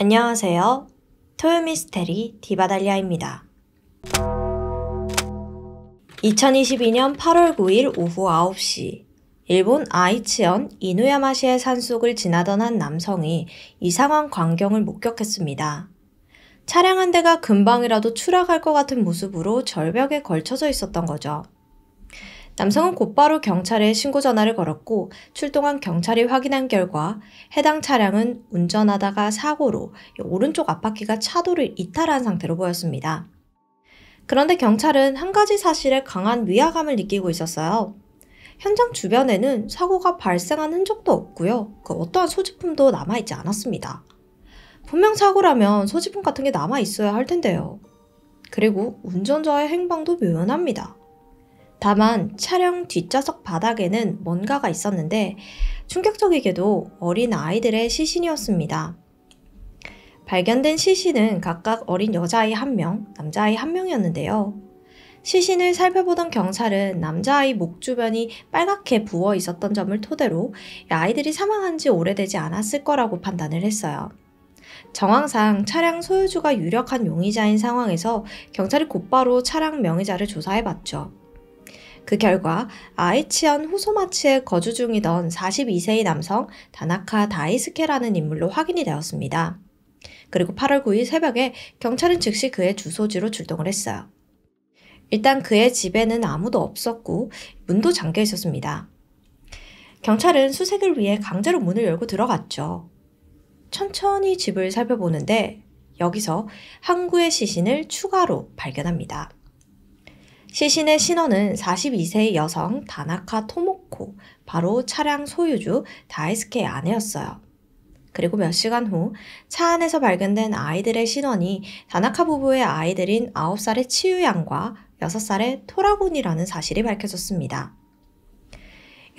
안녕하세요. 토요미스테리 디바달리아입니다. 2022년 8월 9일 오후 9시 일본 아이치현 이누야마시의 산속을 지나던 한 남성이 이상한 광경을 목격했습니다. 차량 한 대가 금방이라도 추락할 것 같은 모습으로 절벽에 걸쳐져 있었던 거죠. 남성은 곧바로 경찰에 신고 전화를 걸었고 출동한 경찰이 확인한 결과 해당 차량은 운전하다가 사고로 오른쪽 앞바퀴가 차도를 이탈한 상태로 보였습니다. 그런데 경찰은 한 가지 사실에 강한 위화감을 느끼고 있었어요. 현장 주변에는 사고가 발생한 흔적도 없고요. 어떠한 소지품도 남아있지 않았습니다. 분명 사고라면 소지품 같은 게 남아있어야 할 텐데요. 그리고 운전자의 행방도 묘연합니다. 다만 차량 뒷좌석 바닥에는 뭔가가 있었는데 충격적이게도 어린 아이들의 시신이었습니다. 발견된 시신은 각각 어린 여자아이 1명, 남자아이 1명이었는데요. 시신을 살펴보던 경찰은 남자아이 목 주변이 빨갛게 부어 있었던 점을 토대로 아이들이 사망한 지 오래되지 않았을 거라고 판단을 했어요. 정황상 차량 소유주가 유력한 용의자인 상황에서 경찰이 곧바로 차량 명의자를 조사해봤죠. 그 결과 아이치현 호소마치에 거주 중이던 42세의 남성 다나카 다이스케라는 인물로 확인이 되었습니다. 그리고 8월 9일 새벽에 경찰은 즉시 그의 주소지로 출동을 했어요. 일단 그의 집에는 아무도 없었고 문도 잠겨 있었습니다. 경찰은 수색을 위해 강제로 문을 열고 들어갔죠. 천천히 집을 살펴보는데 여기서 한 구의 시신을 추가로 발견합니다. 시신의 신원은 42세의 여성 다나카 토모코, 바로 차량 소유주 다이스케의 아내였어요. 그리고 몇 시간 후 차 안에서 발견된 아이들의 신원이 다나카 부부의 아이들인 9살의 치유양과 6살의 토라군이라는 사실이 밝혀졌습니다.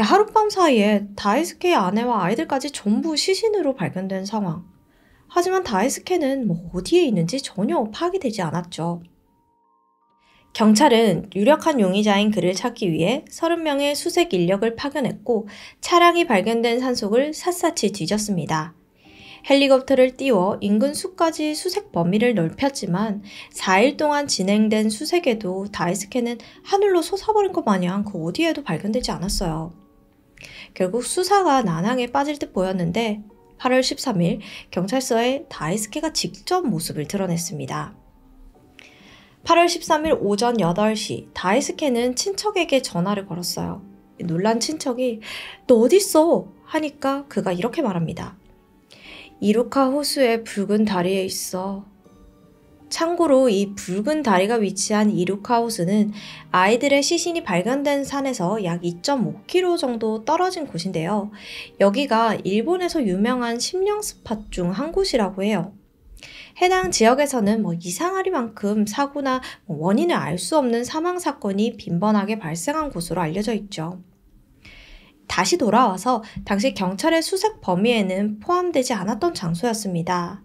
하룻밤 사이에 다이스케의 아내와 아이들까지 전부 시신으로 발견된 상황. 하지만 다이스케는 어디에 있는지 전혀 파악이 되지 않았죠. 경찰은 유력한 용의자인 그를 찾기 위해 30명의 수색 인력을 파견했고 차량이 발견된 산속을 샅샅이 뒤졌습니다. 헬리콥터를 띄워 인근 숲까지 수색 범위를 넓혔지만 4일 동안 진행된 수색에도 다이스케는 하늘로 솟아버린 것 마냥 그 어디에도 발견되지 않았어요. 결국 수사가 난항에 빠질 듯 보였는데 8월 13일 경찰서에 다이스케가 직접 모습을 드러냈습니다. 8월 13일 오전 8시 다이스케는 친척에게 전화를 걸었어요. 놀란 친척이 "너 어딨어?" 하니까 그가 이렇게 말합니다. "이루카 호수의 붉은 다리에 있어." 참고로 이 붉은 다리가 위치한 이루카 호수는 아이들의 시신이 발견된 산에서 약 2.5km 정도 떨어진 곳인데요. 여기가 일본에서 유명한 심령 스팟 중 한 곳이라고 해요. 해당 지역에서는 이상하리만큼 사고나 원인을 알 수 없는 사망 사건이 빈번하게 발생한 곳으로 알려져 있죠. 다시 돌아와서 당시 경찰의 수색 범위에는 포함되지 않았던 장소였습니다.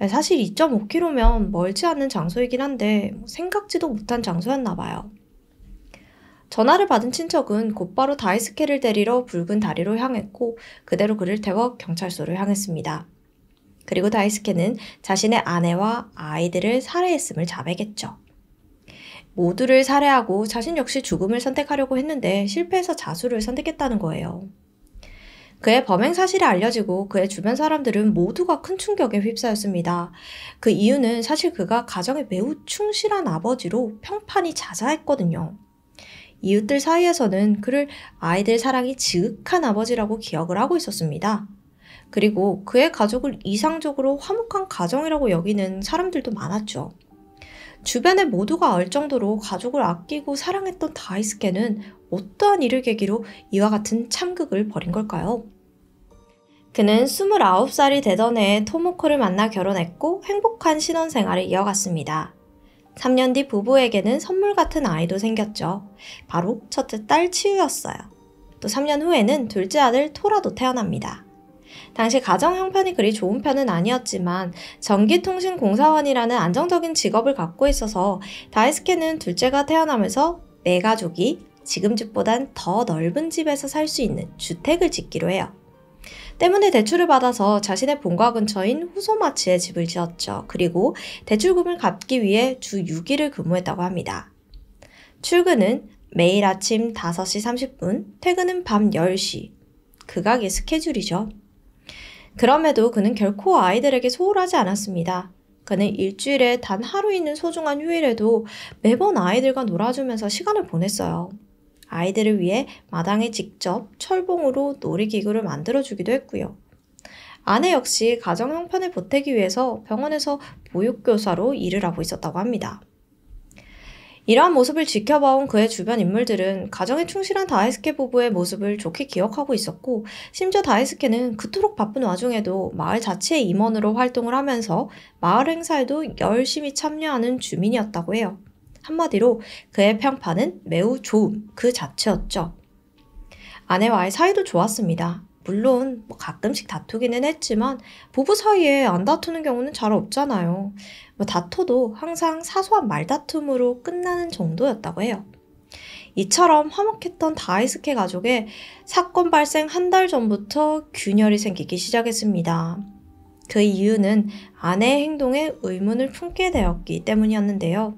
사실 2.5km면 멀지 않은 장소이긴 한데 생각지도 못한 장소였나 봐요. 전화를 받은 친척은 곧바로 다이스케를 데리러 붉은 다리로 향했고 그대로 그를 태워 경찰서로 향했습니다. 그리고 다이스케는 자신의 아내와 아이들을 살해했음을 자백했죠. 모두를 살해하고 자신 역시 죽음을 선택하려고 했는데 실패해서 자수를 선택했다는 거예요. 그의 범행 사실이 알려지고 그의 주변 사람들은 모두가 큰 충격에 휩싸였습니다. 그 이유는 사실 그가 가정에 매우 충실한 아버지로 평판이 자자했거든요. 이웃들 사이에서는 그를 아이들 사랑이 지극한 아버지라고 기억을 하고 있었습니다. 그리고 그의 가족을 이상적으로 화목한 가정이라고 여기는 사람들도 많았죠. 주변에 모두가 알 정도로 가족을 아끼고 사랑했던 다이스케는 어떠한 일을 계기로 이와 같은 참극을 벌인 걸까요? 그는 29살이 되던 해에 토모코를 만나 결혼했고 행복한 신혼생활을 이어갔습니다. 3년 뒤 부부에게는 선물 같은 아이도 생겼죠. 바로 첫째 딸 치유였어요. 또 3년 후에는 둘째 아들 토라도 태어납니다. 당시 가정 형편이 그리 좋은 편은 아니었지만 전기통신공사원이라는 안정적인 직업을 갖고 있어서 다이스케는 둘째가 태어나면서 내 가족이 지금 집보단 더 넓은 집에서 살 수 있는 주택을 짓기로 해요. 때문에 대출을 받아서 자신의 본가 근처인 후소마치에 집을 지었죠. 그리고 대출금을 갚기 위해 주 6일을 근무했다고 합니다. 출근은 매일 아침 5시 30분, 퇴근은 밤 10시. 극악의 스케줄이죠. 그럼에도 그는 결코 아이들에게 소홀하지 않았습니다. 그는 일주일에 단 하루 있는 소중한 휴일에도 매번 아이들과 놀아주면서 시간을 보냈어요. 아이들을 위해 마당에 직접 철봉으로 놀이기구를 만들어주기도 했고요. 아내 역시 가정 형편을 보태기 위해서 병원에서 보육교사로 일을 하고 있었다고 합니다. 이러한 모습을 지켜봐온 그의 주변 인물들은 가정에 충실한 다이스케 부부의 모습을 좋게 기억하고 있었고, 심지어 다이스케는 그토록 바쁜 와중에도 마을 자치의 임원으로 활동을 하면서 마을 행사에도 열심히 참여하는 주민이었다고 해요. 한마디로 그의 평판은 매우 좋음 그 자체였죠. 아내와의 사이도 좋았습니다. 물론 가끔씩 다투기는 했지만 부부 사이에 안 다투는 경우는 잘 없잖아요. 다퉈도 항상 사소한 말다툼으로 끝나는 정도였다고 해요. 이처럼 화목했던 다이스케 가족에 사건 발생 한 달 전부터 균열이 생기기 시작했습니다. 그 이유는 아내의 행동에 의문을 품게 되었기 때문이었는데요.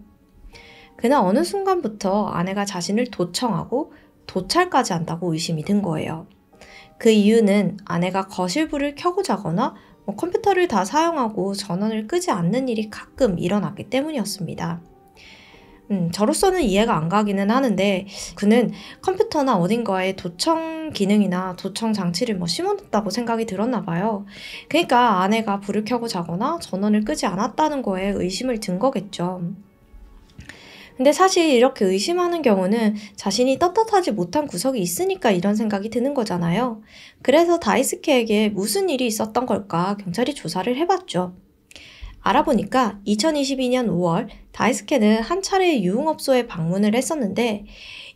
그는 어느 순간부터 아내가 자신을 도청하고 도찰까지 한다고 의심이 든 거예요. 그 이유는 아내가 거실불을 켜고 자거나 컴퓨터를 다 사용하고 전원을 끄지 않는 일이 가끔 일어났기 때문이었습니다. 저로서는 이해가 안 가기는 하는데 그는 컴퓨터나 어딘가에 도청 기능이나 도청 장치를 심어놨다고 생각이 들었나 봐요. 그러니까 아내가 불을 켜고 자거나 전원을 끄지 않았다는 거에 의심을 든 거겠죠. 근데 사실 이렇게 의심하는 경우는 자신이 떳떳하지 못한 구석이 있으니까 이런 생각이 드는 거잖아요. 그래서 다이스케에게 무슨 일이 있었던 걸까 경찰이 조사를 해봤죠. 알아보니까 2022년 5월 다이스케는 한 차례 유흥업소에 방문을 했었는데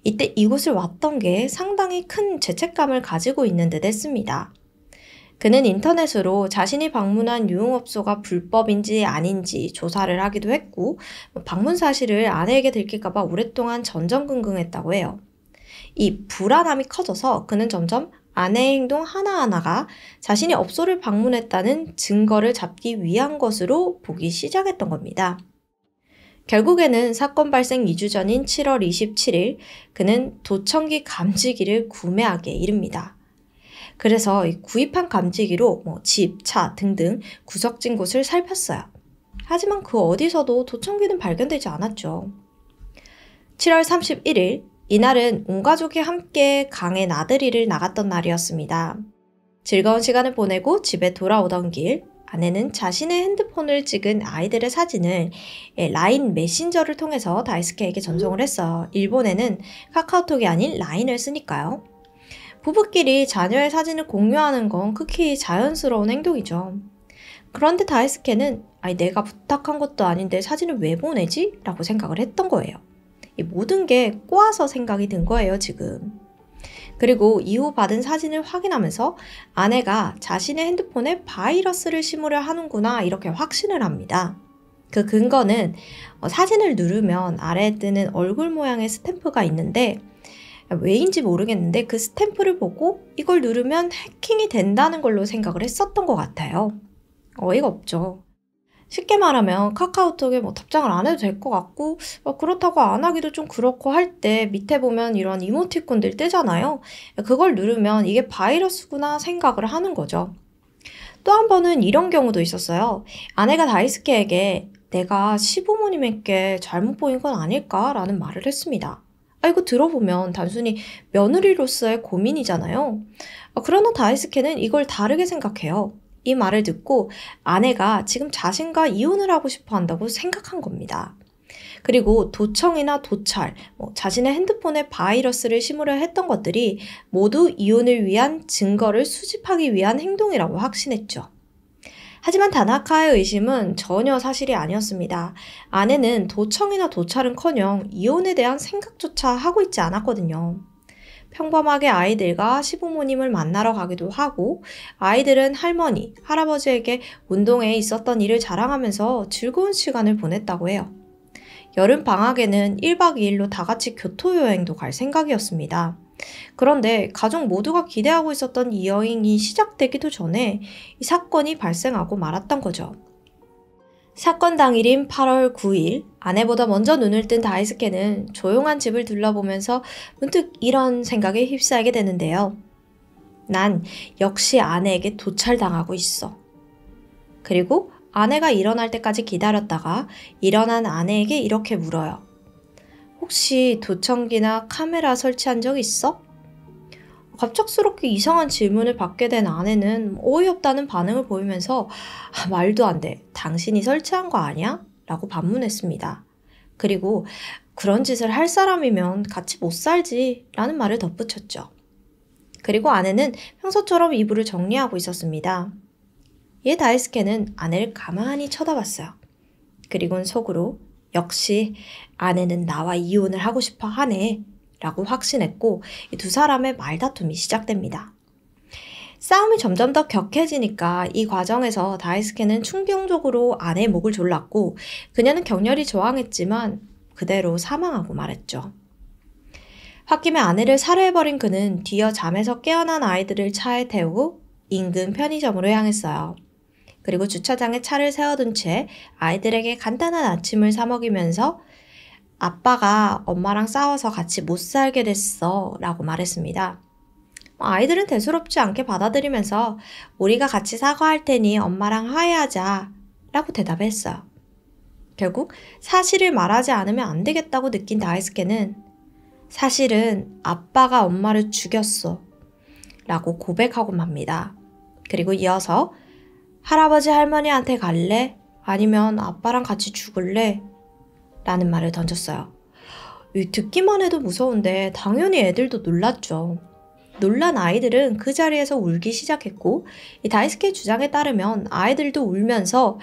이때 이곳을 왔던 게 상당히 큰 죄책감을 가지고 있는 듯 했습니다. 그는 인터넷으로 자신이 방문한 유흥업소가 불법인지 아닌지 조사를 하기도 했고 방문 사실을 아내에게 들킬까봐 오랫동안 전전긍긍했다고 해요. 이 불안함이 커져서 그는 점점 아내의 행동 하나하나가 자신이 업소를 방문했다는 증거를 잡기 위한 것으로 보기 시작했던 겁니다. 결국에는 사건 발생 2주 전인 7월 27일 그는 도청기 감지기를 구매하기에 이릅니다. 그래서 구입한 감지기로 집, 차 등등 구석진 곳을 살폈어요. 하지만 그 어디서도 도청기는 발견되지 않았죠. 7월 31일, 이날은 온 가족이 함께 강에 나들이를 나갔던 날이었습니다. 즐거운 시간을 보내고 집에 돌아오던 길, 아내는 자신의 핸드폰을 찍은 아이들의 사진을 라인 메신저를 통해서 다이스케에게 전송을 했어요. 일본에는 카카오톡이 아닌 라인을 쓰니까요. 부부끼리 자녀의 사진을 공유하는 건 극히 자연스러운 행동이죠. 그런데 다이스케는 내가 부탁한 것도 아닌데 사진을 왜 보내지? 라고 생각을 했던 거예요. 이 모든 게 꼬아서 생각이 든 거예요, 지금. 그리고 이후 받은 사진을 확인하면서 아내가 자신의 핸드폰에 바이러스를 심으려 하는구나 이렇게 확신을 합니다. 그 근거는 사진을 누르면 아래에 뜨는 얼굴 모양의 스탬프가 있는데 왜인지 모르겠는데 그 스탬프를 보고 이걸 누르면 해킹이 된다는 걸로 생각을 했었던 것 같아요. 어이가 없죠. 쉽게 말하면 카카오톡에 답장을 안 해도 될 것 같고 그렇다고 안 하기도 좀 그렇고 할 때 밑에 보면 이런 이모티콘들 뜨잖아요. 그걸 누르면 이게 바이러스구나 생각을 하는 거죠. 또 한 번은 이런 경우도 있었어요. 아내가 다이스케에게 내가 시부모님에게 잘못 보인 건 아닐까? 라는 말을 했습니다. 이거 들어보면 단순히 며느리로서의 고민이잖아요. 그러나 다이스케는 이걸 다르게 생각해요. 이 말을 듣고 아내가 지금 자신과 이혼을 하고 싶어 한다고 생각한 겁니다. 그리고 도청이나 도찰, 자신의 핸드폰에 바이러스를 심으려 했던 것들이 모두 이혼을 위한 증거를 수집하기 위한 행동이라고 확신했죠. 하지만 다나카의 의심은 전혀 사실이 아니었습니다. 아내는 도청이나 도찰은커녕 이혼에 대한 생각조차 하고 있지 않았거든요. 평범하게 아이들과 시부모님을 만나러 가기도 하고 아이들은 할머니, 할아버지에게 운동회에 있었던 일을 자랑하면서 즐거운 시간을 보냈다고 해요. 여름 방학에는 1박 2일로 다 같이 교토 여행도 갈 생각이었습니다. 그런데 가족 모두가 기대하고 있었던 이 여행이 시작되기도 전에 이 사건이 발생하고 말았던 거죠. 사건 당일인 8월 9일, 아내보다 먼저 눈을 뜬 다이스케는 조용한 집을 둘러보면서 문득 이런 생각에 휩싸이게 되는데요. 난 역시 아내에게 도찰당하고 있어. 그리고 아내가 일어날 때까지 기다렸다가 일어난 아내에게 이렇게 물어요. 혹시 도청기나 카메라 설치한 적 있어? 갑작스럽게 이상한 질문을 받게 된 아내는 어이없다는 반응을 보이면서 말도 안 돼. 당신이 설치한 거 아니야? 라고 반문했습니다. 그리고 그런 짓을 할 사람이면 같이 못 살지 라는 말을 덧붙였죠. 그리고 아내는 평소처럼 이불을 정리하고 있었습니다. 이에 다이스케는 아내를 가만히 쳐다봤어요. 그리고는 속으로 역시 아내는 나와 이혼을 하고 싶어 하네 라고 확신했고 이 두 사람의 말다툼이 시작됩니다. 싸움이 점점 더 격해지니까 이 과정에서 다이스케는 충동적으로 아내의 목을 졸랐고 그녀는 격렬히 저항했지만 그대로 사망하고 말했죠. 홧김에 아내를 살해해버린 그는 뒤어 잠에서 깨어난 아이들을 차에 태우고 인근 편의점으로 향했어요. 그리고 주차장에 차를 세워둔 채 아이들에게 간단한 아침을 사 먹이면서 아빠가 엄마랑 싸워서 같이 못 살게 됐어 라고 말했습니다. 아이들은 대수롭지 않게 받아들이면서 우리가 같이 사과할 테니 엄마랑 화해하자 라고 대답했어요. 결국 사실을 말하지 않으면 안 되겠다고 느낀 다이스케는 사실은 아빠가 엄마를 죽였어 라고 고백하고 맙니다. 그리고 이어서 할아버지 할머니한테 갈래? 아니면 아빠랑 같이 죽을래? 라는 말을 던졌어요. 듣기만 해도 무서운데 당연히 애들도 놀랐죠. 놀란 아이들은 그 자리에서 울기 시작했고 이 다이스케의 주장에 따르면 아이들도 울면서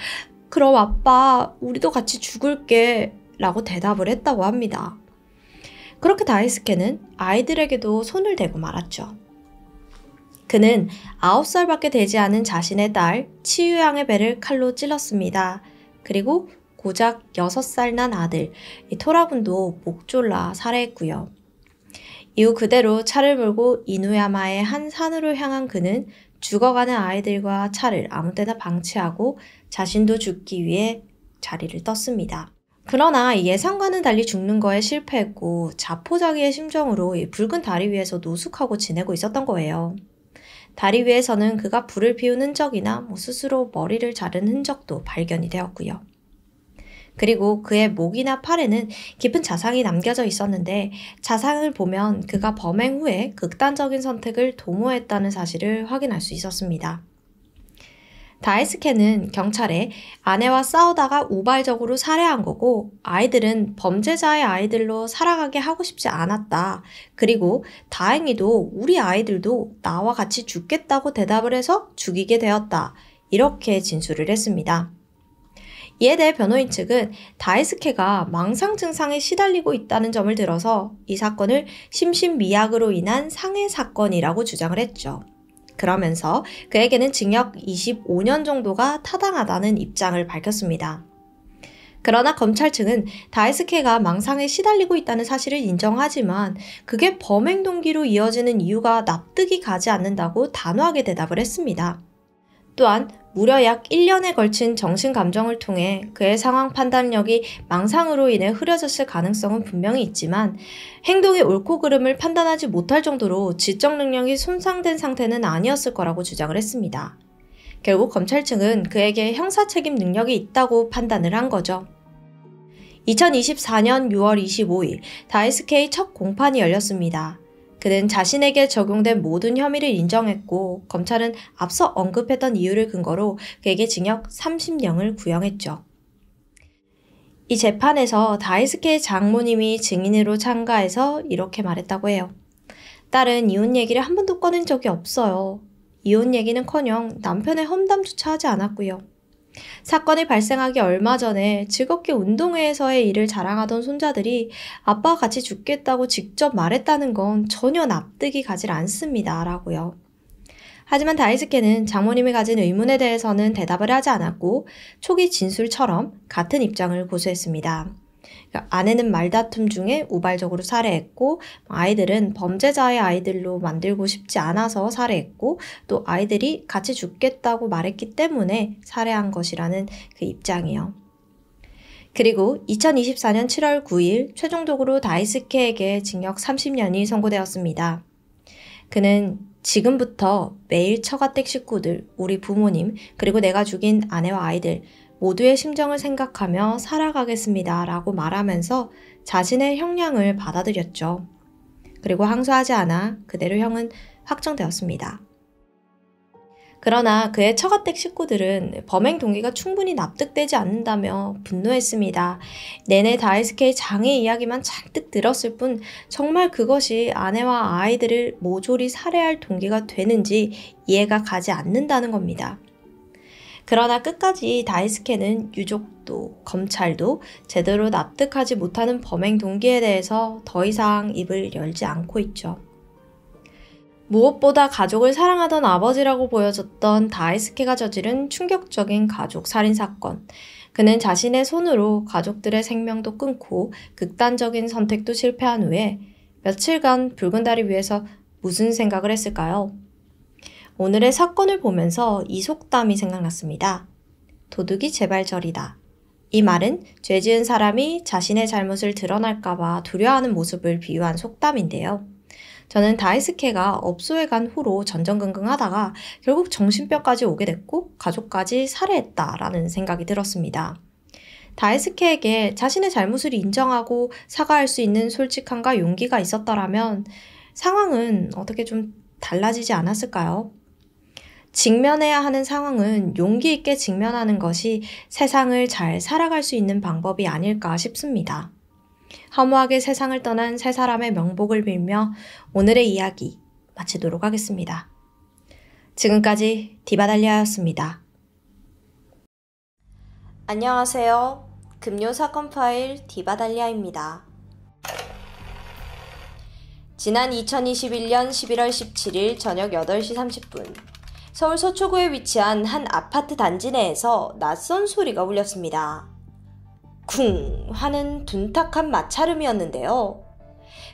그럼 아빠 우리도 같이 죽을게 라고 대답을 했다고 합니다. 그렇게 다이스케는 아이들에게도 손을 대고 말았죠. 그는 9살밖에 되지 않은 자신의 딸 치유양의 배를 칼로 찔렀습니다. 그리고 고작 6살 난 아들 토라군도 목 졸라 살해했고요. 이후 그대로 차를 몰고 이누야마의 한 산으로 향한 그는 죽어가는 아이들과 차를 아무 때나 방치하고 자신도 죽기 위해 자리를 떴습니다. 그러나 예상과는 달리 죽는 거에 실패했고 자포자기의 심정으로 붉은 다리 위에서 노숙하고 지내고 있었던 거예요. 다리 위에서는 그가 불을 피운 흔적이나 스스로 머리를 자른 흔적도 발견이 되었고요. 그리고 그의 목이나 팔에는 깊은 자상이 남겨져 있었는데 자상을 보면 그가 범행 후에 극단적인 선택을 도모했다는 사실을 확인할 수 있었습니다. 다이스케는 경찰에 아내와 싸우다가 우발적으로 살해한 거고 아이들은 범죄자의 아이들로 살아가게 하고 싶지 않았다. 그리고 다행히도 우리 아이들도 나와 같이 죽겠다고 대답을 해서 죽이게 되었다. 이렇게 진술을 했습니다. 이에 대해 변호인 측은 다이스케가 망상 증상에 시달리고 있다는 점을 들어서 이 사건을 심신미약으로 인한 상해 사건이라고 주장을 했죠. 그러면서 그에게는 징역 25년 정도가 타당하다는 입장을 밝혔습니다. 그러나 검찰 측은 다이스케가 망상에 시달리고 있다는 사실을 인정하지만 그게 범행 동기로 이어지는 이유가 납득이 가지 않는다고 단호하게 대답을 했습니다. 또한 무려 약 1년에 걸친 정신감정을 통해 그의 상황 판단력이 망상으로 인해 흐려졌을 가능성은 분명히 있지만 행동의 옳고 그름을 판단하지 못할 정도로 지적 능력이 손상된 상태는 아니었을 거라고 주장을 했습니다. 결국 검찰 측은 그에게 형사책임 능력이 있다고 판단을 한 거죠. 2024년 6월 25일 다이스케의 첫 공판이 열렸습니다. 그는 자신에게 적용된 모든 혐의를 인정했고 검찰은 앞서 언급했던 이유를 근거로 그에게 징역 30년을 구형했죠. 이 재판에서 다이스케의 장모님이 증인으로 참가해서 이렇게 말했다고 해요. 딸은 이혼 얘기를 한 번도 꺼낸 적이 없어요. 이혼 얘기는커녕 남편의 험담조차 하지 않았고요. 사건이 발생하기 얼마 전에 즐겁게 운동회에서의 일을 자랑하던 손자들이 아빠와 같이 죽겠다고 직접 말했다는 건 전혀 납득이 가질 않습니다. 라고요. 하지만 다이스케는 장모님이 가진 의문에 대해서는 대답을 하지 않았고 초기 진술처럼 같은 입장을 고수했습니다. 그러니까 아내는 말다툼 중에 우발적으로 살해했고 아이들은 범죄자의 아이들로 만들고 싶지 않아서 살해했고 또 아이들이 같이 죽겠다고 말했기 때문에 살해한 것이라는 그 입장이요. 그리고 2024년 7월 9일 최종적으로 다이스케에게 징역 30년이 선고되었습니다. 그는 지금부터 매일 처가댁 식구들, 우리 부모님, 그리고 내가 죽인 아내와 아이들 모두의 심정을 생각하며 살아가겠습니다 라고 말하면서 자신의 형량을 받아들였죠. 그리고 항소하지 않아 그대로 형은 확정되었습니다. 그러나 그의 처가댁 식구들은 범행 동기가 충분히 납득되지 않는다며 분노했습니다. 내내 다이스케의 장애 이야기만 잔뜩 들었을 뿐 정말 그것이 아내와 아이들을 모조리 살해할 동기가 되는지 이해가 가지 않는다는 겁니다. 그러나 끝까지 다이스케는 유족도 검찰도 제대로 납득하지 못하는 범행 동기에 대해서 더 이상 입을 열지 않고 있죠. 무엇보다 가족을 사랑하던 아버지라고 보여졌던 다이스케가 저지른 충격적인 가족 살인사건. 그는 자신의 손으로 가족들의 생명도 끊고 극단적인 선택도 실패한 후에 며칠간 붉은 달을 위해서 무슨 생각을 했을까요? 오늘의 사건을 보면서 이 속담이 생각났습니다. 도둑이 제발저리다. 이 말은 죄 지은 사람이 자신의 잘못을 드러날까봐 두려워하는 모습을 비유한 속담인데요. 저는 다이스케가 업소에 간 후로 전전긍긍하다가 결국 정신병까지 오게 됐고 가족까지 살해했다라는 생각이 들었습니다. 다이스케에게 자신의 잘못을 인정하고 사과할 수 있는 솔직함과 용기가 있었더라면 상황은 어떻게 좀 달라지지 않았을까요? 직면해야 하는 상황은 용기 있게 직면하는 것이 세상을 잘 살아갈 수 있는 방법이 아닐까 싶습니다. 허무하게 세상을 떠난 세 사람의 명복을 빌며 오늘의 이야기 마치도록 하겠습니다. 지금까지 디바달리아였습니다. 안녕하세요. 금요 사건 파일 디바달리아입니다. 지난 2021년 11월 17일 저녁 8시 30분 서울 서초구에 위치한 한 아파트 단지 내에서 낯선 소리가 울렸습니다. 쿵 하는 둔탁한 마찰음이었는데요.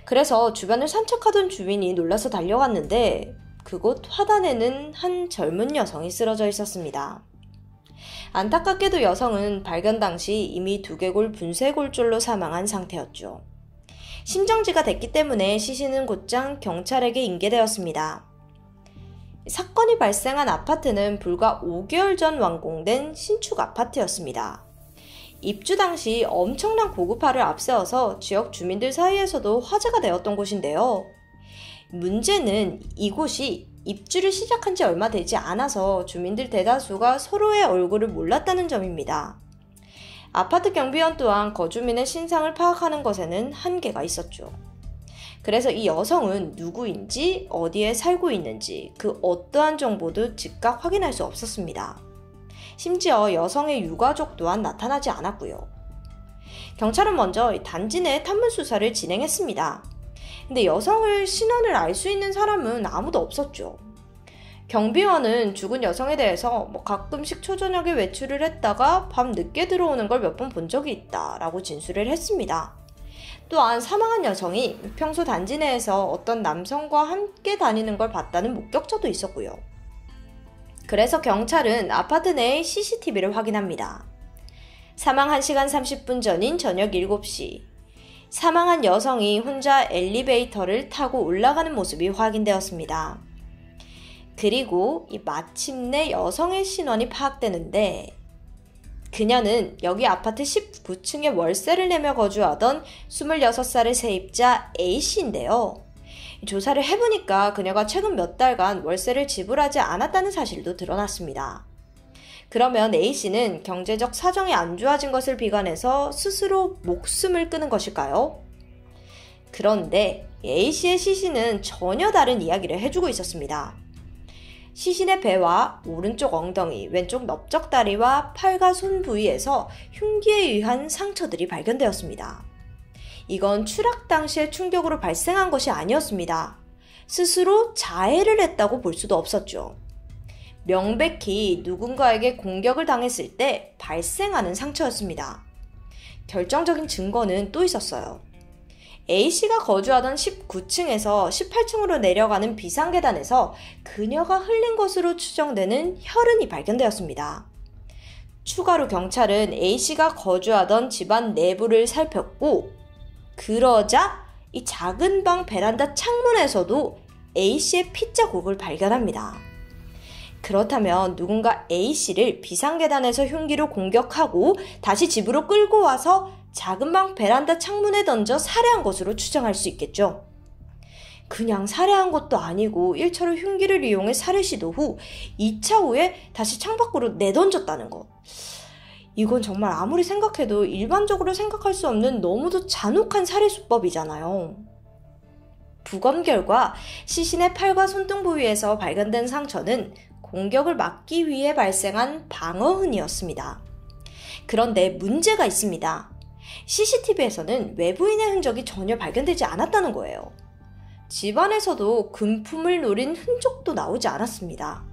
그래서 주변을 산책하던 주민이 놀라서 달려갔는데 그곳 화단에는 한 젊은 여성이 쓰러져 있었습니다. 안타깝게도 여성은 발견 당시 이미 두개골 분쇄골절로 사망한 상태였죠. 심정지가 됐기 때문에 시신은 곧장 경찰에게 인계되었습니다. 사건이 발생한 아파트는 불과 5개월 전 완공된 신축 아파트였습니다. 입주 당시 엄청난 고급화를 앞세워서 지역 주민들 사이에서도 화제가 되었던 곳인데요. 문제는 이곳이 입주를 시작한 지 얼마 되지 않아서 주민들 대다수가 서로의 얼굴을 몰랐다는 점입니다. 아파트 경비원 또한 거주민의 신상을 파악하는 것에는 한계가 있었죠. 그래서 이 여성은 누구인지, 어디에 살고 있는지 그 어떠한 정보도 즉각 확인할 수 없었습니다. 심지어 여성의 유가족 또한 나타나지 않았고요. 경찰은 먼저 단지 내 탐문 수사를 진행했습니다. 근데 여성을 신원을 알 수 있는 사람은 아무도 없었죠. 경비원은 죽은 여성에 대해서 가끔씩 초저녁에 외출을 했다가 밤 늦게 들어오는 걸 몇 번 본 적이 있다라고 진술을 했습니다. 또한 사망한 여성이 평소 단지 내에서 어떤 남성과 함께 다니는 걸 봤다는 목격자도 있었고요. 그래서 경찰은 아파트 내의 CCTV를 확인합니다. 사망 1시간 30분 전인 저녁 7시, 사망한 여성이 혼자 엘리베이터를 타고 올라가는 모습이 확인되었습니다. 그리고 마침내 여성의 신원이 파악되는데 그녀는 여기 아파트 19층에 월세를 내며 거주하던 26살의 세입자 A씨인데요. 조사를 해보니까 그녀가 최근 몇 달간 월세를 지불하지 않았다는 사실도 드러났습니다. 그러면 A씨는 경제적 사정이 안 좋아진 것을 비관해서 스스로 목숨을 끊은 것일까요? 그런데 A씨의 시신은 전혀 다른 이야기를 해주고 있었습니다. 시신의 배와 오른쪽 엉덩이, 왼쪽 넓적다리와 팔과 손 부위에서 흉기에 의한 상처들이 발견되었습니다. 이건 추락 당시의 충격으로 발생한 것이 아니었습니다. 스스로 자해를 했다고 볼 수도 없었죠. 명백히 누군가에게 공격을 당했을 때 발생하는 상처였습니다. 결정적인 증거는 또 있었어요. A씨가 거주하던 19층에서 18층으로 내려가는 비상계단에서 그녀가 흘린 것으로 추정되는 혈흔이 발견되었습니다. 추가로 경찰은 A씨가 거주하던 집안 내부를 살폈고, 그러자 이 작은 방 베란다 창문에서도 A씨의 피자국을 발견합니다. 그렇다면 누군가 A씨를 비상계단에서 흉기로 공격하고 다시 집으로 끌고 와서 작은 방 베란다 창문에 던져 살해한 것으로 추정할 수 있겠죠. 그냥 살해한 것도 아니고 1차로 흉기를 이용해 살해 시도 후 2차 후에 다시 창밖으로 내던졌다는 것. 이건 정말 아무리 생각해도 일반적으로 생각할 수 없는 너무도 잔혹한 살해 수법이잖아요. 부검 결과 시신의 팔과 손등 부위에서 발견된 상처는 공격을 막기 위해 발생한 방어흔이었습니다. 그런데 문제가 있습니다. CCTV에서는 외부인의 흔적이 전혀 발견되지 않았다는 거예요. 집안에서도 금품을 노린 흔적도 나오지 않았습니다.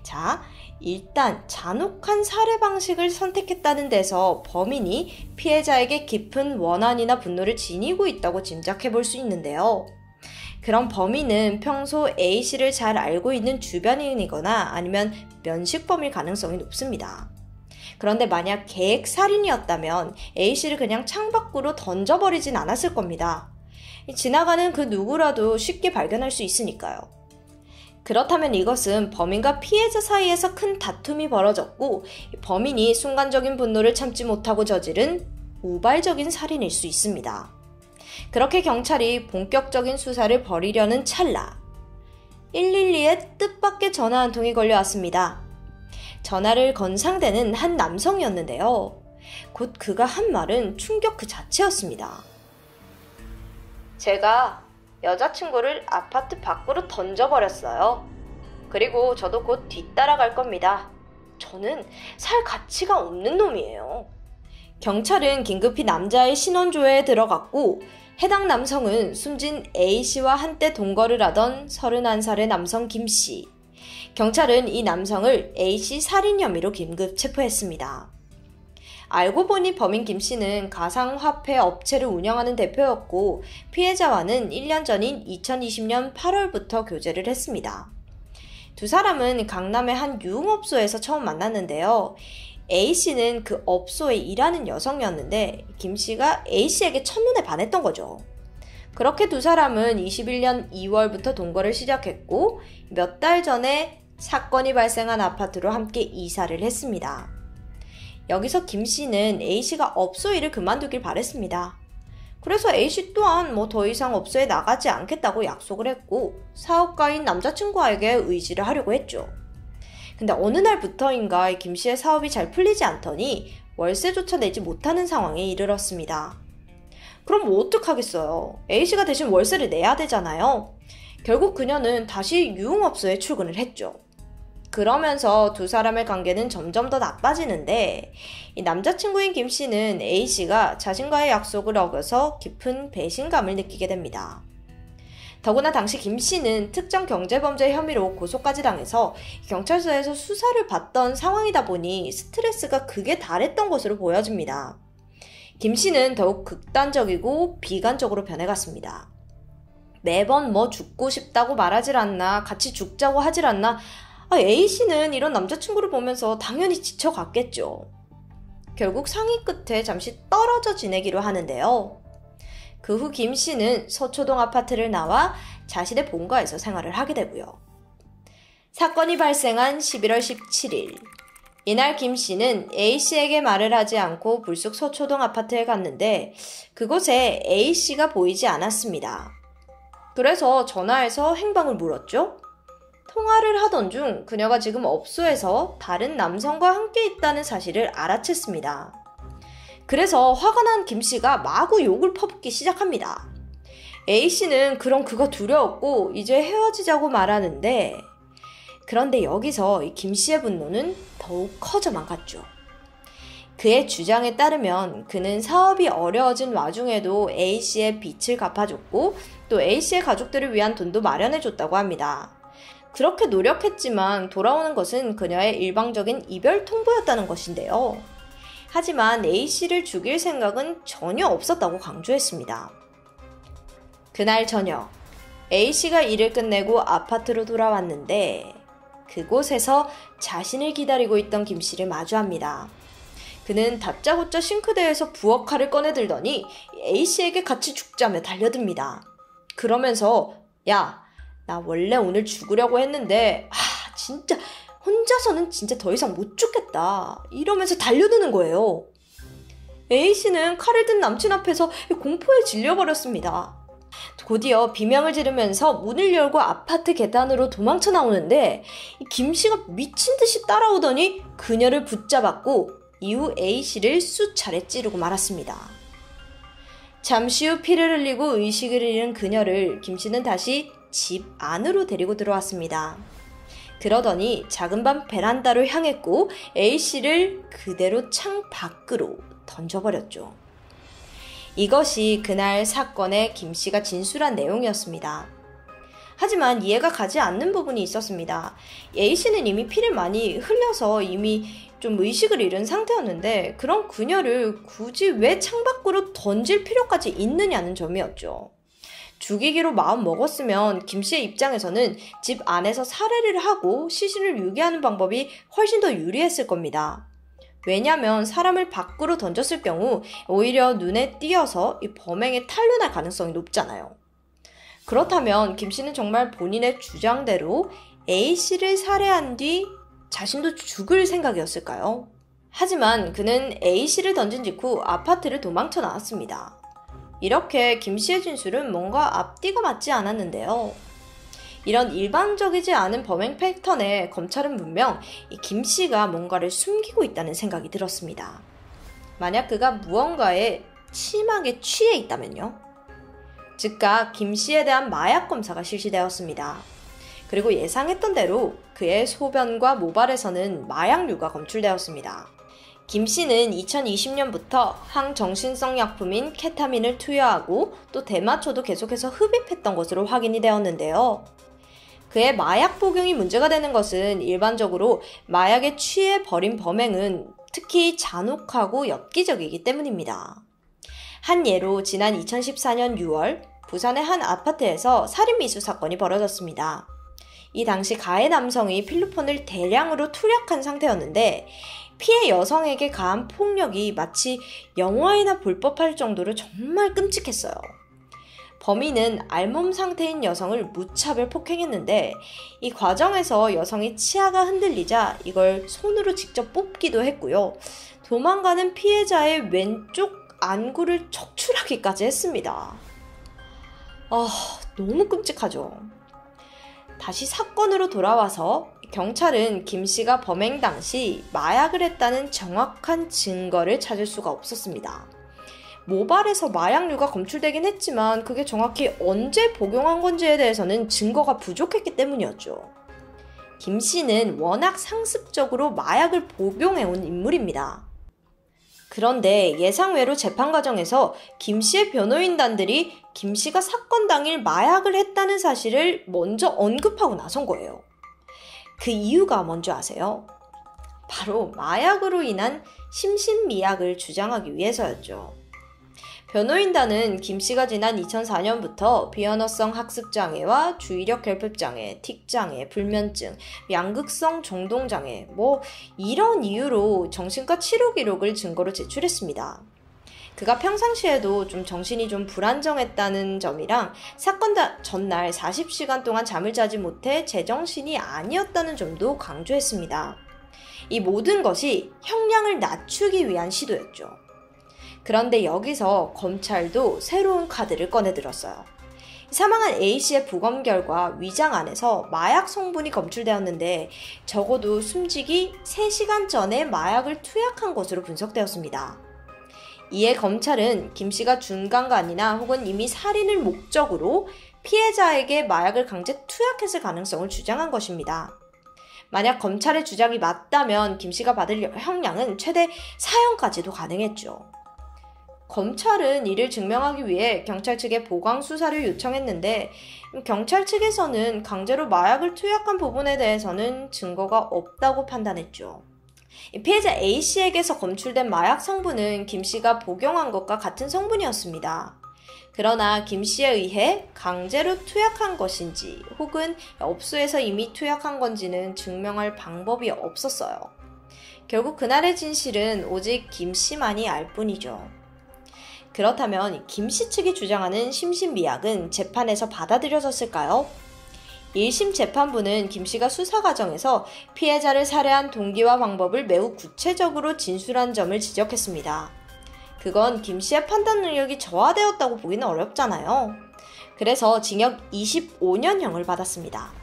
자, 일단 잔혹한 살해 방식을 선택했다는 데서 범인이 피해자에게 깊은 원한이나 분노를 지니고 있다고 짐작해 볼 수 있는데요. 그럼 범인은 평소 A씨를 잘 알고 있는 주변인이거나 아니면 면식범일 가능성이 높습니다. 그런데 만약 계획 살인이었다면 A씨를 그냥 창밖으로 던져버리진 않았을 겁니다. 지나가는 그 누구라도 쉽게 발견할 수 있으니까요. 그렇다면 이것은 범인과 피해자 사이에서 큰 다툼이 벌어졌고 범인이 순간적인 분노를 참지 못하고 저지른 우발적인 살인일 수 있습니다. 그렇게 경찰이 본격적인 수사를 벌이려는 찰나 112에 뜻밖의 전화 한 통이 걸려왔습니다. 전화를 건 상대는 한 남성이었는데요. 곧 그가 한 말은 충격 그 자체였습니다. 제가 여자친구를 아파트 밖으로 던져버렸어요. 그리고 저도 곧 뒤따라갈 겁니다. 저는 살 가치가 없는 놈이에요. 경찰은 긴급히 남자의 신원조회에 들어갔고 해당 남성은 숨진 A씨와 한때 동거를 하던 31살의 남성 김씨. 경찰은 이 남성을 A씨 살인 혐의로 긴급 체포했습니다. 알고 보니 범인 김씨는 가상화폐 업체를 운영하는 대표였고 피해자와는 1년 전인 2020년 8월부터 교제를 했습니다. 두 사람은 강남의 한 유흥업소에서 처음 만났는데요. A씨는 그 업소에 일하는 여성이었는데 김씨가 A씨에게 첫눈에 반했던 거죠. 그렇게 두 사람은 21년 2월부터 동거를 시작했고 몇 달 전에 사건이 발생한 아파트로 함께 이사를 했습니다. 여기서 김씨는 A씨가 업소 일을 그만두길 바랬습니다. 그래서 A씨 또한 더 이상 업소에 나가지 않겠다고 약속을 했고 사업가인 남자친구에게 의지를 하려고 했죠. 근데 어느 날부터인가 김씨의 사업이 잘 풀리지 않더니 월세조차 내지 못하는 상황에 이르렀습니다. 그럼 어떡하겠어요. A씨가 대신 월세를 내야 되잖아요. 결국 그녀는 다시 유흥업소에 출근을 했죠. 그러면서 두 사람의 관계는 점점 더 나빠지는데 이 남자친구인 김씨는 A씨가 자신과의 약속을 어겨서 깊은 배신감을 느끼게 됩니다. 더구나 당시 김씨는 특정 경제범죄 혐의로 고소까지 당해서 경찰서에서 수사를 받던 상황이다 보니 스트레스가 극에 달했던 것으로 보여집니다. 김씨는 더욱 극단적이고 비관적으로 변해갔습니다. 매번 죽고 싶다고 말하질 않나, 같이 죽자고 하질 않나, A씨는 이런 남자친구를 보면서 당연히 지쳐갔겠죠. 결국 상의 끝에 잠시 떨어져 지내기로 하는데요. 그 후 김씨는 서초동 아파트를 나와 자신의 본가에서 생활을 하게 되고요. 사건이 발생한 11월 17일. 이날 김씨는 A씨에게 말을 하지 않고 불쑥 서초동 아파트에 갔는데 그곳에 A씨가 보이지 않았습니다. 그래서 전화해서 행방을 물었죠. 통화를 하던 중 그녀가 지금 업소에서 다른 남성과 함께 있다는 사실을 알아챘습니다. 그래서 화가 난 김씨가 마구 욕을 퍼붓기 시작합니다. A씨는 그럼 그가 두려웠고 이제 헤어지자고 말하는데 그런데 여기서 이 김씨의 분노는 더욱 커져만 갔죠. 그의 주장에 따르면 그는 사업이 어려워진 와중에도 A씨의 빚을 갚아줬고 또 A씨의 가족들을 위한 돈도 마련해줬다고 합니다. 그렇게 노력했지만 돌아오는 것은 그녀의 일방적인 이별 통보였다는 것인데요. 하지만 A씨를 죽일 생각은 전혀 없었다고 강조했습니다. 그날 저녁, A씨가 일을 끝내고 아파트로 돌아왔는데 그곳에서 자신을 기다리고 있던 김씨를 마주합니다. 그는 다짜고짜 싱크대에서 부엌칼을 꺼내들더니 A씨에게 같이 죽자며 달려듭니다. 그러면서 야, 나 원래 오늘 죽으려고 했는데 진짜 혼자서는 진짜 더 이상 못 죽겠다 이러면서 달려드는 거예요. A씨는 칼을 든 남친 앞에서 공포에 질려버렸습니다. 곧이어 비명을 지르면서 문을 열고 아파트 계단으로 도망쳐 나오는데 김씨가 미친 듯이 따라오더니 그녀를 붙잡았고 이후 A씨를 수차례 찌르고 말았습니다. 잠시 후 피를 흘리고 의식을 잃은 그녀를 김씨는 다시 집 안으로 데리고 들어왔습니다. 그러더니 작은 방 베란다로 향했고 A씨를 그대로 창 밖으로 던져버렸죠. 이것이 그날 사건의 김씨가 진술한 내용이었습니다. 하지만 이해가 가지 않는 부분이 있었습니다. A씨는 이미 피를 많이 흘려서 이미 좀 의식을 잃은 상태였는데 그런 그녀를 굳이 왜 창밖으로 던질 필요까지 있느냐는 점이었죠. 죽이기로 마음 먹었으면 김씨의 입장에서는 집 안에서 살해를 하고 시신을 유기하는 방법이 훨씬 더 유리했을 겁니다. 왜냐하면 사람을 밖으로 던졌을 경우 오히려 눈에 띄어서 이 범행에 탄로날 가능성이 높잖아요. 그렇다면 김씨는 정말 본인의 주장대로 A씨를 살해한 뒤 자신도 죽을 생각이었을까요? 하지만 그는 A씨를 던진 직후 아파트를 도망쳐 나왔습니다. 이렇게 김씨의 진술은 뭔가 앞뒤가 맞지 않았는데요. 이런 일반적이지 않은 범행 패턴에 검찰은 분명 이 김씨가 뭔가를 숨기고 있다는 생각이 들었습니다. 만약 그가 무언가에 심하게 취해 있다면요? 즉각 김씨에 대한 마약 검사가 실시되었습니다. 그리고 예상했던 대로 그의 소변과 모발에서는 마약류가 검출되었습니다. 김씨는 2020년부터 항정신성 약품인 케타민을 투여하고 또 대마초도 계속해서 흡입했던 것으로 확인이 되었는데요. 그의 마약 복용이 문제가 되는 것은 일반적으로 마약에 취해 벌인 범행은 특히 잔혹하고 엽기적이기 때문입니다. 한 예로 지난 2014년 6월 부산의 한 아파트에서 살인미수 사건이 벌어졌습니다. 이 당시 가해 남성이 필로폰을 대량으로 투약한 상태였는데 피해 여성에게 가한 폭력이 마치 영화에나 볼 법할 정도로 정말 끔찍했어요. 범인은 알몸 상태인 여성을 무차별 폭행했는데 이 과정에서 여성이 치아가 흔들리자 이걸 손으로 직접 뽑기도 했고요. 도망가는 피해자의 왼쪽 안구를 척출하기까지 했습니다. 너무 끔찍하죠. 다시 사건으로 돌아와서 경찰은 김씨가 범행 당시 마약을 했다는 정확한 증거를 찾을 수가 없었습니다. 모발에서 마약류가 검출되긴 했지만 그게 정확히 언제 복용한 건지에 대해서는 증거가 부족했기 때문이었죠. 김씨는 워낙 상습적으로 마약을 복용해온 인물입니다. 그런데 예상외로 재판 과정에서 김씨의 변호인단들이 김씨가 사건 당일 마약을 했다는 사실을 먼저 언급하고 나선 거예요. 그 이유가 뭔지 아세요? 바로 마약으로 인한 심신미약을 주장하기 위해서였죠. 변호인단은 김씨가 지난 2004년부터 비언어성 학습장애와 주의력 결핍장애, 틱장애, 불면증, 양극성 정동장애 이런 이유로 정신과 치료 기록을 증거로 제출했습니다. 그가 평상시에도 정신이 불안정했다는 점이랑 사건 전날 40시간 동안 잠을 자지 못해 제정신이 아니었다는 점도 강조했습니다. 이 모든 것이 형량을 낮추기 위한 시도였죠. 그런데 여기서 검찰도 새로운 카드를 꺼내들었어요. 사망한 A씨의 부검 결과 위장 안에서 마약 성분이 검출되었는데 적어도 숨지기 3시간 전에 마약을 투약한 것으로 분석되었습니다. 이에 검찰은 김씨가 중간간이나 혹은 이미 살인을 목적으로 피해자에게 마약을 강제 투약했을 가능성을 주장한 것입니다. 만약 검찰의 주장이 맞다면 김씨가 받을 형량은 최대 사형까지도 가능했죠. 검찰은 이를 증명하기 위해 경찰 측에 보강 수사를 요청했는데 경찰 측에서는 강제로 마약을 투약한 부분에 대해서는 증거가 없다고 판단했죠. 피해자 A씨에게서 검출된 마약 성분은 김씨가 복용한 것과 같은 성분이었습니다. 그러나 김씨에 의해 강제로 투약한 것인지 혹은 업소에서 이미 투약한 건지는 증명할 방법이 없었어요. 결국 그날의 진실은 오직 김씨만이 알 뿐이죠. 그렇다면 김씨 측이 주장하는 심신미약은 재판에서 받아들여졌을까요? 1심 재판부는 김씨가 수사 과정에서 피해자를 살해한 동기와 방법을 매우 구체적으로 진술한 점을 지적했습니다. 그건 김씨의 판단 능력이 저하되었다고 보기는 어렵잖아요. 그래서 징역 25년형을 받았습니다.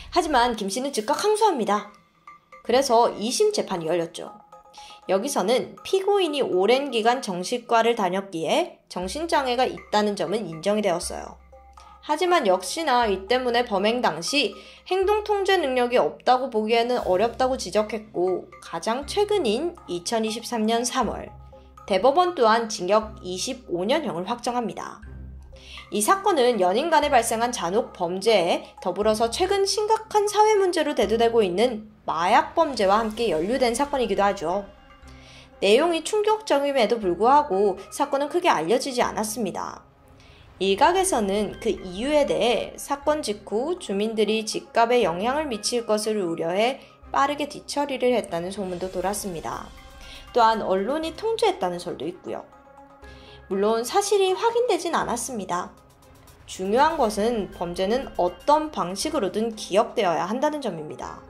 하지만 김씨는 즉각 항소합니다. 그래서 2심 재판이 열렸죠. 여기서는 피고인이 오랜 기간 정신과를 다녔기에 정신장애가 있다는 점은 인정이 되었어요. 하지만 역시나 이 때문에 범행 당시 행동 통제 능력이 없다고 보기에는 어렵다고 지적했고, 가장 최근인 2023년 3월 대법원 또한 징역 25년형을 확정합니다. 이 사건은 연인 간에 발생한 잔혹 범죄에 더불어서 최근 심각한 사회 문제로 대두되고 있는 마약 범죄와 함께 연루된 사건이기도 하죠. 내용이 충격적임에도 불구하고 사건은 크게 알려지지 않았습니다. 일각에서는 그 이유에 대해 사건 직후 주민들이 집값에 영향을 미칠 것을 우려해 빠르게 뒤처리를 했다는 소문도 돌았습니다. 또한 언론이 통제했다는 설도 있고요. 물론 사실이 확인되진 않았습니다. 중요한 것은 범죄는 어떤 방식으로든 기억되어야 한다는 점입니다.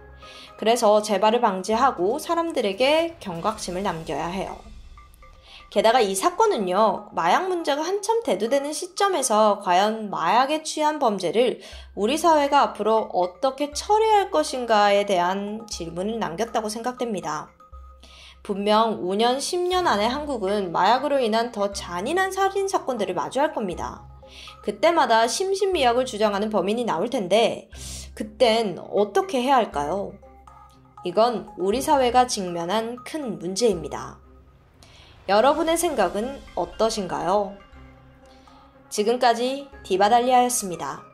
그래서 재발을 방지하고 사람들에게 경각심을 남겨야 해요. 게다가 이 사건은요, 마약 문제가 한참 대두되는 시점에서 과연 마약에 취한 범죄를 우리 사회가 앞으로 어떻게 처리할 것인가에 대한 질문을 남겼다고 생각됩니다. 분명 5년, 10년 안에 한국은 마약으로 인한 더 잔인한 살인 사건들을 마주할 겁니다. 그때마다 심신미약을 주장하는 범인이 나올 텐데, 그땐 어떻게 해야 할까요? 이건 우리 사회가 직면한 큰 문제입니다. 여러분의 생각은 어떠신가요? 지금까지 디바달리아였습니다.